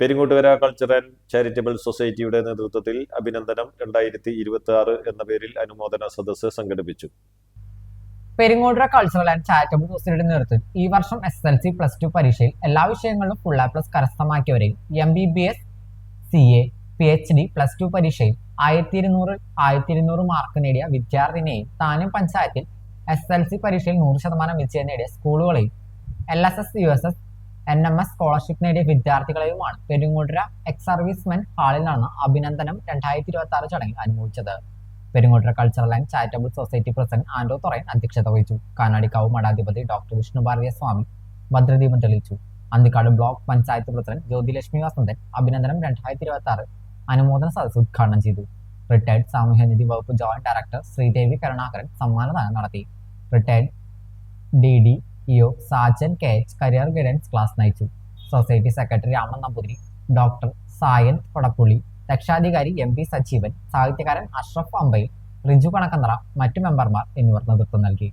Peringottukara culture and charitable സൊസൈറ്റിയുടെ നേതൃത്വത്തിൽ അഭിനന്ദനം 2026 എന്ന പേരിൽ അനുമോദന സദസ്സ് സംഘടിപ്പിച്ചു. പെരിങ്ങോട്ടുകര കൾച്ചറൽ ആൻഡ് ചാരിറ്റബിൾ സൊസൈറ്റിയുടെ നേതൃത്വത്തിൽ ഈ വർഷം SSLC +2 പരീക്ഷയിൽ എല്ലാ വിഷയങ്ങളിലും full A+ കരസ്ഥമാക്കിയവരെയും MBBS, CA, PhD +2 പരീക്ഷയിൽ 1200 മാർക്ക് നേടിയ വിദ്യാർത്ഥിനെയും താനും പഞ്ചായത്തിൽ SSLC പരീക്ഷയിൽ 100% വിജയം നേടിയ സ്കൂളുകളെയും LSS, USS, NMS സ്കോളർഷിപ്പ് നേടിയ വിദ്യാർത്ഥികളെയുമാണ് പെരിങ്ങോട്ടുകര എക്സ് സർവീസ്മെൻ ഹാളിൽ നടന്ന അഭിനന്ദനം 2026 ചടങ്ങിൽ അനുമോദിച്ചത്. Peringottukara cultural and charitable society president Andro Thurayan അധ്യക്ഷത വഹിച്ചു. കാനാടിക്കാവ് മഠാധിപതി ഡോക്ടർ വിഷ്ണുഭാരതിയ സ്വാമി ഭദ്രദീപം തെളിയിച്ചു. അന്തിക്കാട് ബ്ലോക്ക് പഞ്ചായത്ത് പ്രസിഡന്റ് ജ്യോതിലക്ഷ്മി വസന്തൻ അഭിനന്ദനം 2026 അനുമോദന സദസ്സ് ഉദ്ഘാടനം ചെയ്തു. റിട്ടയർഡ് സാമൂഹ്യനീതി വകുപ്പ് ജോയിന്റ് ഡയറക്ടർ ശ്രീദേവി കരുണാകരൻ സമ്മാനദാനം നടത്തി. Retired DDEO Sajan KH career guidance class നയിച്ചു. Society secretary Raman Namboothiri, doctor Sayan Kodappully, രക്ഷാധികാരി MP സജീവൻ, സാഹിത്യകാരൻ അഷ്റഫ് അമ്പയിൽ, റിജു കണക്കന്തറ, മറ്റു മെമ്പർമാർ എന്നിവർ നേതൃത്വം നൽകി.